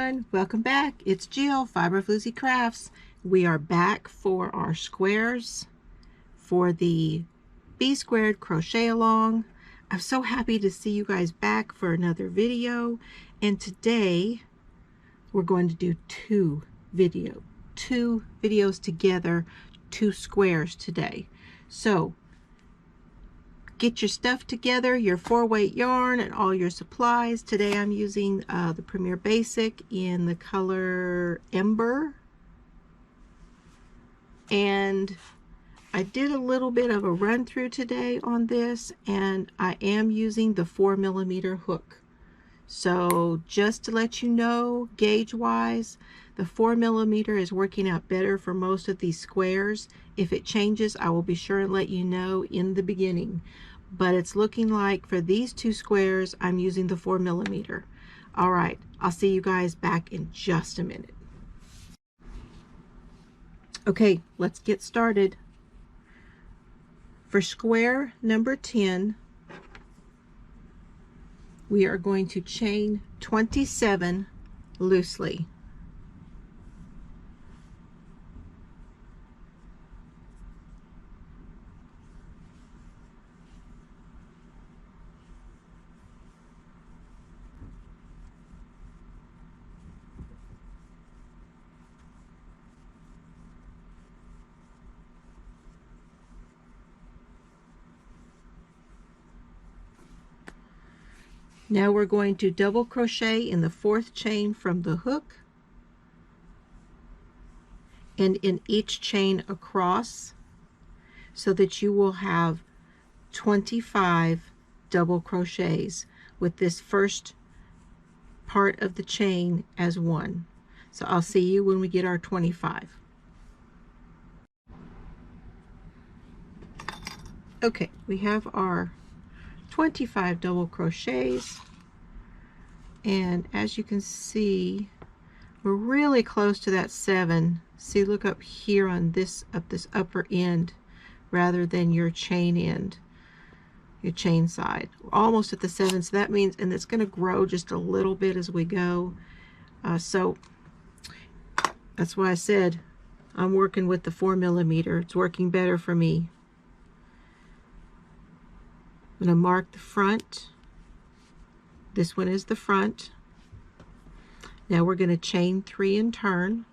everyone, welcome back. It's Jill, Fiber Floozie Crafts. We are back for our squares for the B squared crochet along. I'm so happy to see you guys back for another video, and today we're going to do two videos together, two squares today. So get your stuff together, your 4-weight yarn and all your supplies. Today I'm using the Premier Basic in the color Ember. And I did a little bit of a run through today on this, and I am using the 4mm hook. So just to let you know, gauge wise, the 4mm is working out better for most of these squares. If it changes, I will be sure and let you know in the beginning. But it's looking like for these two squares, I'm using the 4mm. All right, I'll see you guys back in just a minute. Okay, let's get started. For square number 10, we are going to chain 27 loosely. Now we're going to double crochet in the 4th chain from the hook and in each chain across, so that you will have 25 double crochets with this first part of the chain as one. So I'll see you when we get our 25. Okay, we have our 25 double crochets, and as you can see, we're really close to that 7. See, look up here on this upper end rather than your chain end, your chain side. We're almost at the 7, so that means, and it's going to grow just a little bit as we go. So that's why I said I'm working with the 4mm. It's working better for me. I'm going to mark the front. This one is the front. Now we're going to chain 3 and turn.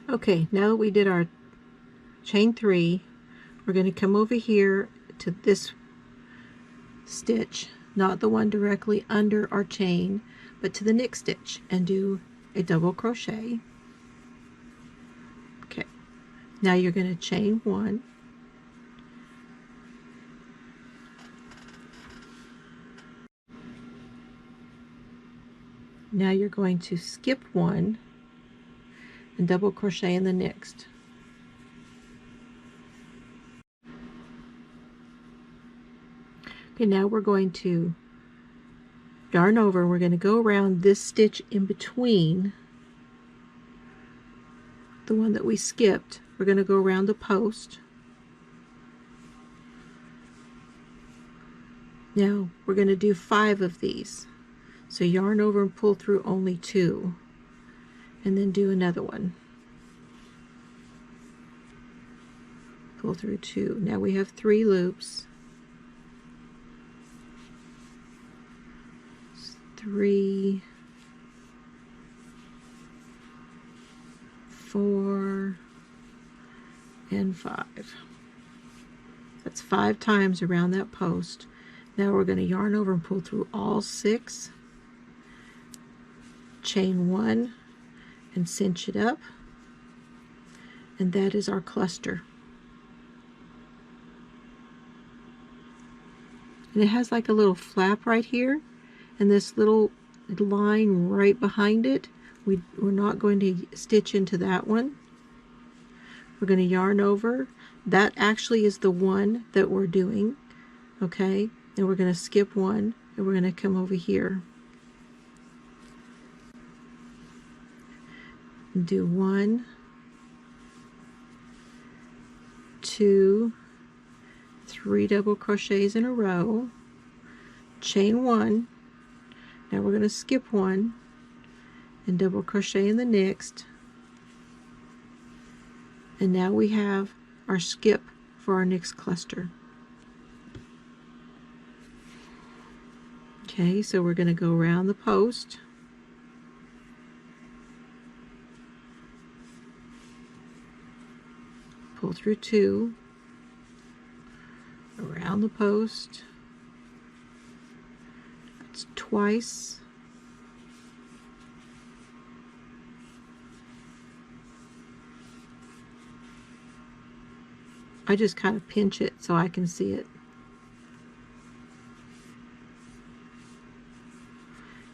Okay, now that we did our chain 3, we're going to come over here to this stitch, not the one directly under our chain, but to the next stitch, and do a double crochet. Okay, now you're going to chain 1. Now you're going to skip 1 and double crochet in the next. Okay, now we're going to yarn over. We're going to go around this stitch in between the one that we skipped. We're going to go around the post. Now we're going to do 5 of these. So yarn over and pull through only 2, and then do another one. Pull through 2. Now we have 3 loops. 3, 4, and 5. That's 5 times around that post. Now we're going to yarn over and pull through all 6. Chain 1 and cinch it up, and that is our cluster. And it has like a little flap right here, and this little line right behind it, we're not going to stitch into that one. We're going to yarn over. That actually is the one that we're doing. Okay, and we're going to skip 1, and we're going to come over here. Do 1, 2, 3 double crochets in a row, chain one. Now we're going to skip one and double crochet in the next. And now we have our skip for our next cluster. Okay, so we're going to go around the post. Pull through two, around the post. That's twice. I just kind of pinch it so I can see it.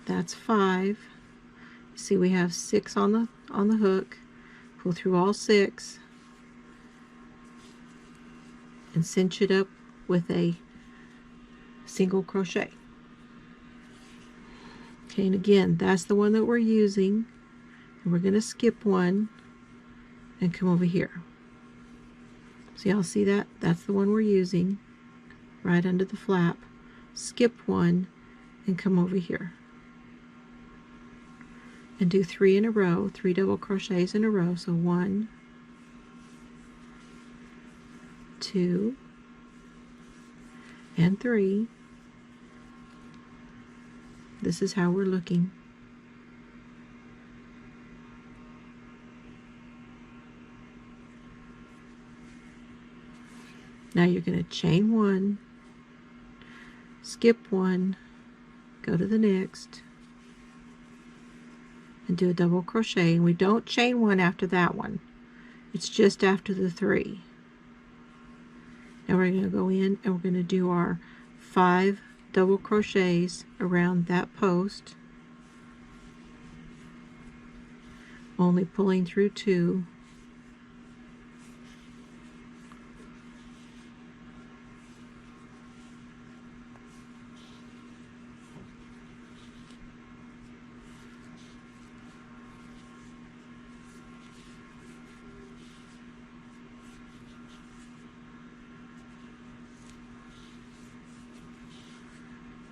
That's 5. See, we have 6 on the hook. Pull through all 6 and cinch it up with a single crochet. Okay, and again, that's the one that we're using. And we're going to skip one and come over here. So y'all see that? That's the one we're using, right under the flap. Skip one and come over here. And do 3 in a row, 3 double crochets in a row. So 1, 2, and 3. This is how we're looking. Now you're going to chain one, skip one, go to the next, and do a double crochet. And we don't chain one after that one. It's just after the 3. Now we're going to go in and we're going to do our 5 double crochets around that post, only pulling through 2.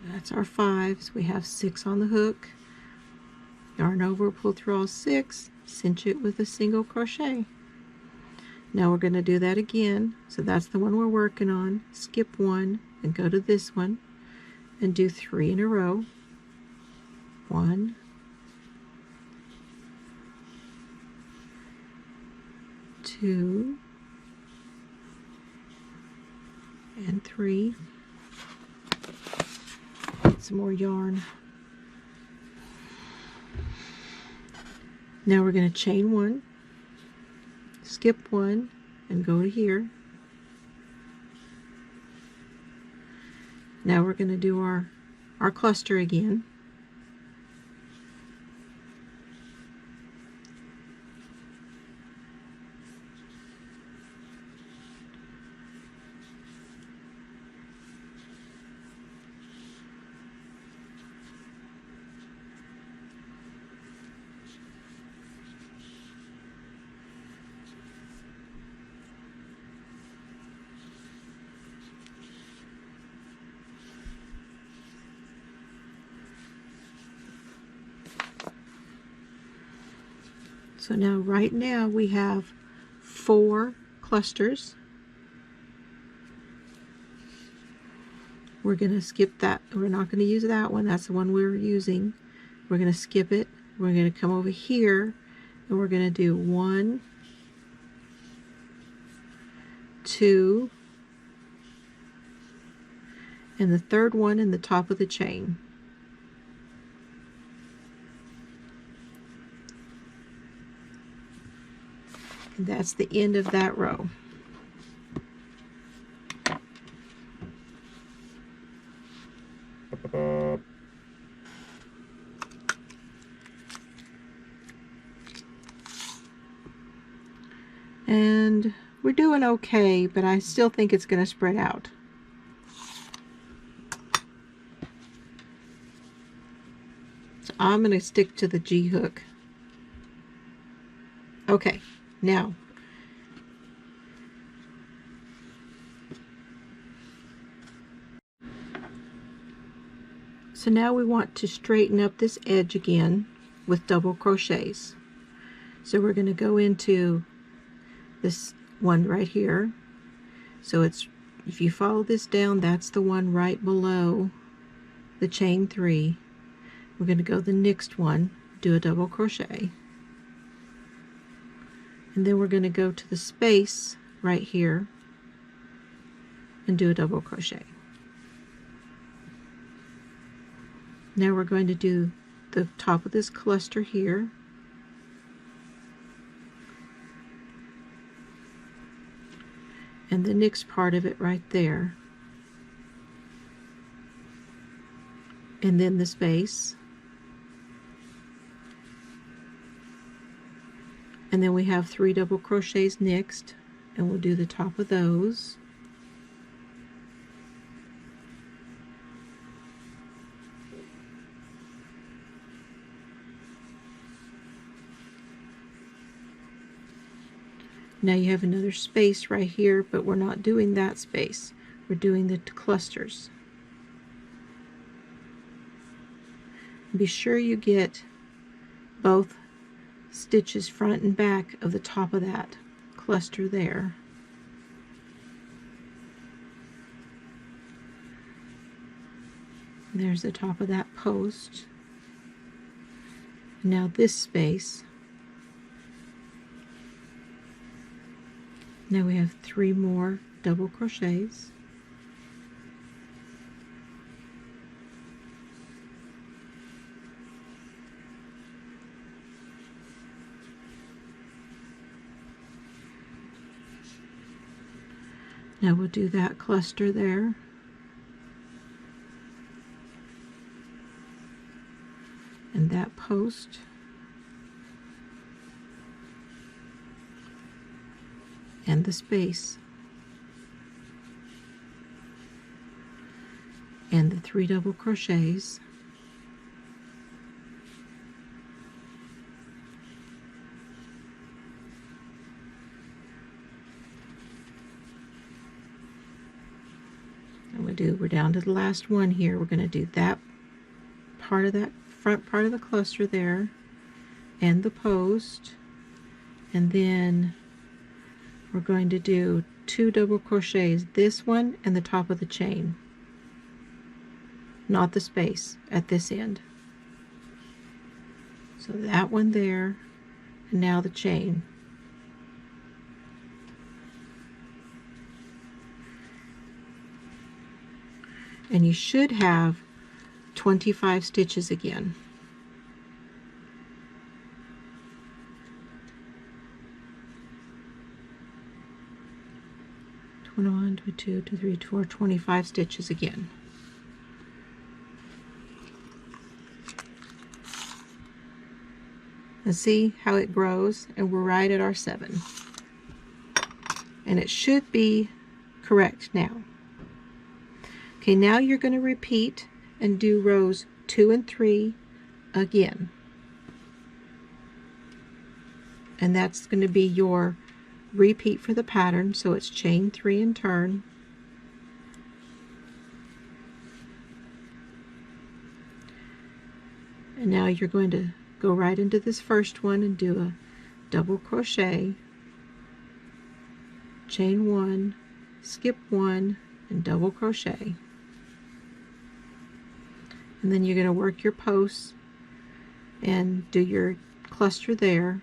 That's our 5s. We have 6 on the hook. Yarn over, pull through all 6, cinch it with a single crochet. Now we're going to do that again. So that's the one we're working on. Skip one and go to this one and do 3 in a row. 1, 2, and 3. Some more yarn. Now we're going to chain one, skip one, and go to here. Now we're going to do our cluster again. So now, right now, we have 4 clusters. We're going to skip that. We're not going to use that one. That's the one we were using. We're going to skip it. We're going to come over here, and we're going to do 1, 2, and the third one in the top of the chain. And that's the end of that row. And we're doing okay, but I still think it's going to spread out. So I'm going to stick to the G hook. Okay, now So now we want to straighten up this edge again with double crochets. So we're going to go into this one right here. So it's, if you follow this down, that's the one right below the chain 3. We're going to go the next one, do a double crochet, and then we're going to go to the space right here and do a double crochet. Now we're going to do the top of this cluster here, and the next part of it right there, and then the space, and then we have 3 double crochets next, and we'll do the top of those. Now you have another space right here, but we're not doing that space. We're doing the clusters. Be sure you get both stitches front and back of the top of that cluster there. There's the top of that post. Now this space. Now we have 3 more double crochets. Now we'll do that cluster there. And that post. And the space. And the 3 double crochets. We're down to the last one here. We're going to do that part of that front part of the cluster there, and the post, and then we're going to do 2 double crochets, this one and the top of the chain, not the space at this end. So that one there, and now the chain. And you should have 25 stitches again. One, 2, 3, 4, 25 stitches again. And see how it grows, and we're right at our 7. And it should be correct now. Okay, now you're going to repeat and do rows 2 and 3 again. And that's going to be your repeat for the pattern, so it's chain 3 and turn. And now you're going to go right into this first one and do a double crochet, chain 1, skip 1, and double crochet. And then you're going to work your posts and do your cluster there.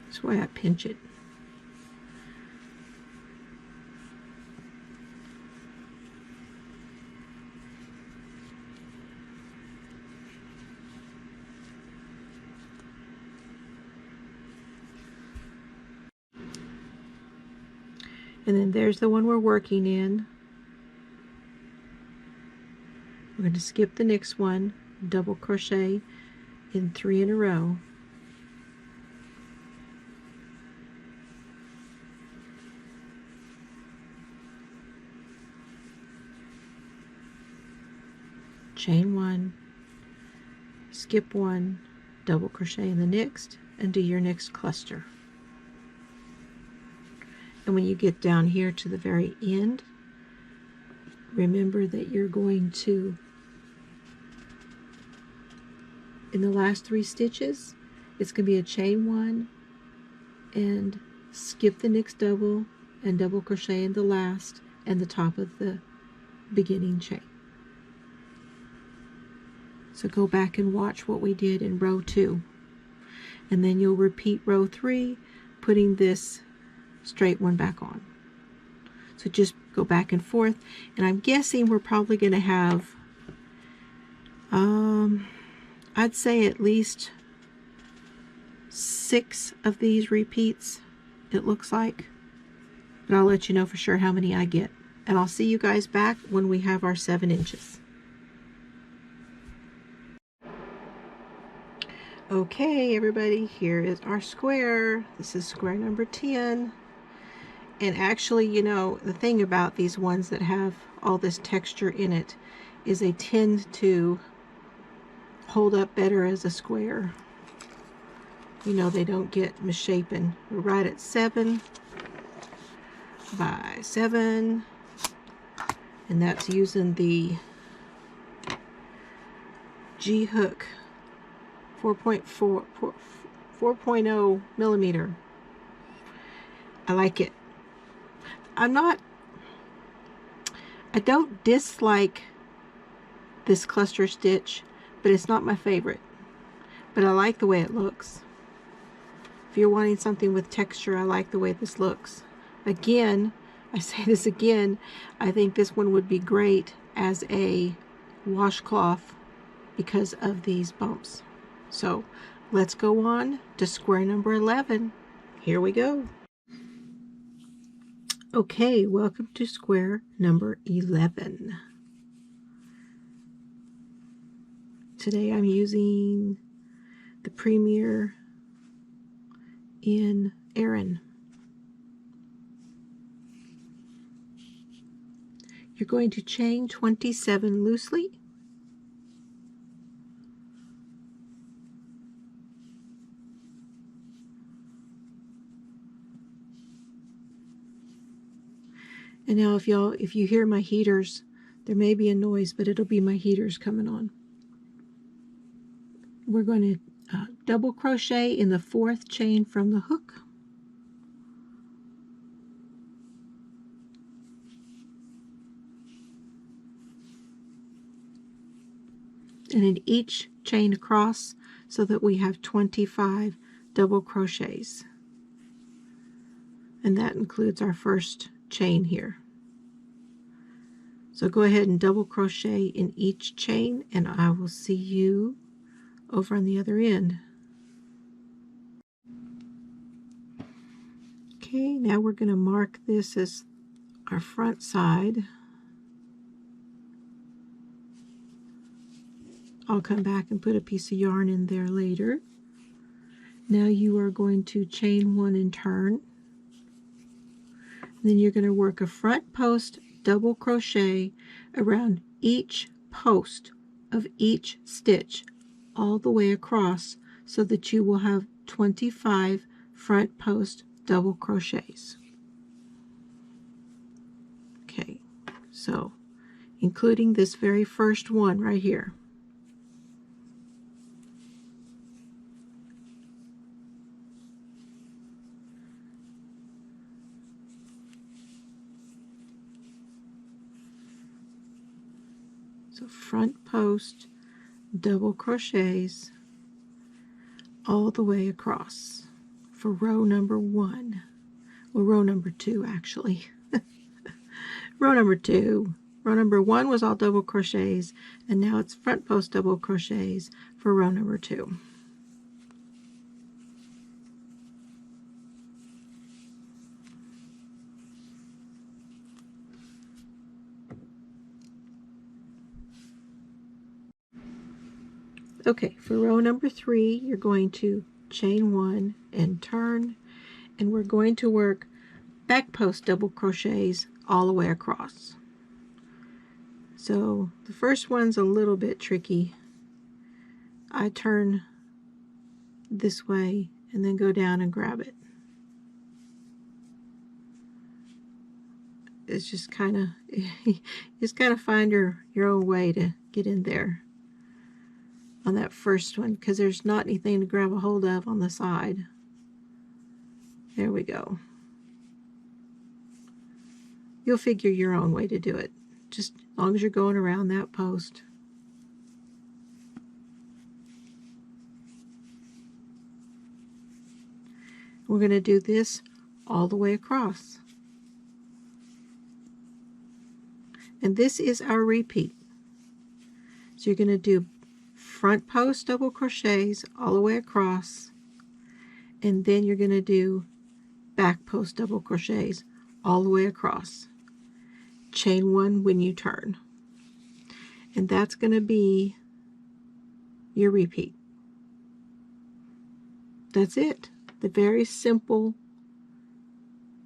That's why I pinch it. And then there's the one we're working in. We're going to skip the next one, double crochet in 3 in a row. Chain 1, skip 1, double crochet in the next, and do your next cluster. And when you get down here to the very end, remember that you're going to, in the last 3 stitches, it's going to be a chain 1 and skip the next double and double crochet in the last and the top of the beginning chain. So go back and watch what we did in row 2, and then you'll repeat row 3, putting this straight one back on. So just go back and forth, and I'm guessing we're probably going to have I'd say at least 6 of these repeats, it looks like, but I'll let you know for sure how many I get, and I'll see you guys back when we have our 7 inches. Okay, everybody, here is our square. This is square number 10. And actually, you know, the thing about these ones that have all this texture in it is they tend to hold up better as a square. You know, they don't get misshapen. We're right at 7 by 7, and that's using the G hook 4.0 millimeter. I like it. I don't dislike this cluster stitch, but it's not my favorite. But I like the way it looks. If you're wanting something with texture, I like the way this looks. Again, I say this again, I think this one would be great as a washcloth because of these bumps. So let's go on to square number 11. Here we go. Okay, welcome to square number 11. Today I'm using the Premier in Erin. You're going to chain 27 loosely. And now if you hear my heaters, there may be a noise, but it'll be my heaters coming on. We're going to double crochet in the 4th chain from the hook. And in each chain across, so that we have 25 double crochets. And that includes our first chain here. So go ahead and double crochet in each chain, and I will see you over on the other end. Okay, now we're going to mark this as our front side. I'll come back and put a piece of yarn in there later. Now you are going to chain 1 and turn. Then you're going to work a front post double crochet around each post of each stitch all the way across, so that you will have 25 front post double crochets. Okay, so including this very first one right here. So front post double crochets all the way across for row number 1. Well, row number 2 actually. Row number 2. Row number 1 was all double crochets, and now it's front post double crochets for row number 2. Okay, for row number 3, you're going to chain 1 and turn, and we're going to work back post double crochets all the way across. So the first one's a little bit tricky. I turn this way and then go down and grab it. It's just kind of, you just got to find your own way to get in there on that first one, because there's not anything to grab a hold of on the side. There we go. You'll figure your own way to do it, just as long as you're going around that post. We're going to do this all the way across. And this is our repeat. So you're going to do front post double crochets all the way across, and then you're going to do back post double crochets all the way across. Chain 1 when you turn. And that's going to be your repeat. That's it. The very simple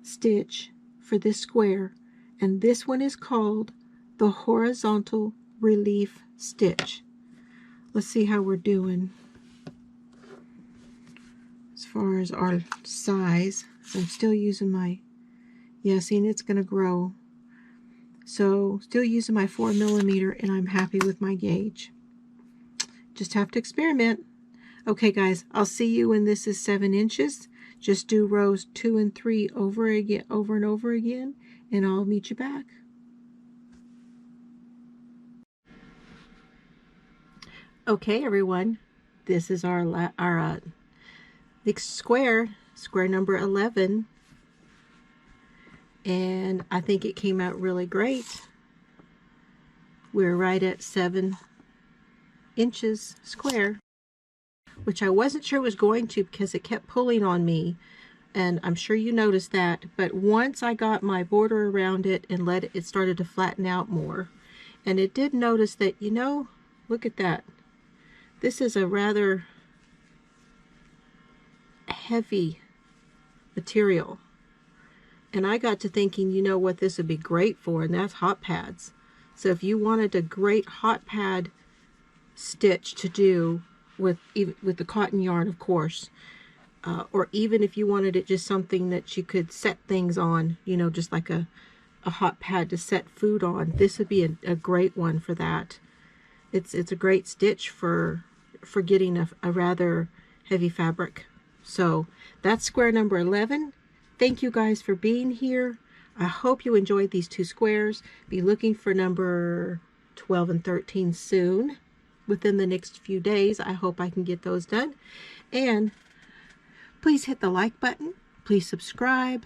stitch for this square. And this one is called the horizontal relief stitch. Let's see how we're doing as far as our size. So I'm still using my, yeah, see, it's going to grow. So still using my 4mm, and I'm happy with my gauge. Just have to experiment. Okay guys, I'll see you when this is 7 inches. Just do rows 2 and 3 over and over again, and I'll meet you back. Okay everyone, this is our next square number 11, and I think it came out really great. We're right at 7 inches square, which I wasn't sure it was going to because it kept pulling on me, and I'm sure you noticed that. But once I got my border around it and let it started to flatten out more, and it did notice that, you know, look at that. This is a rather heavy material, and I got to thinking, you know what this would be great for, and that's hot pads. So if you wanted a great hot pad stitch to do with the cotton yarn, of course, or even if you wanted it just something that you could set things on, you know, just like a hot pad to set food on, this would be a great one for that. It's a great stitch for getting a rather heavy fabric. So that's square number 11. Thank you guys for being here. I hope you enjoyed these 2 squares. Be looking for number 12 and 13 soon. Within the next few days, I hope I can get those done. And please hit the like button. Please subscribe.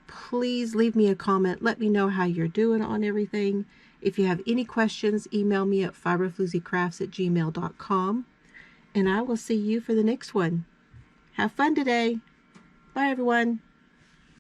Please leave me a comment. Let me know how you're doing on everything. If you have any questions, email me at fiberflooziecrafts@gmail.com. And I will see you for the next one. Have fun today. Bye, everyone.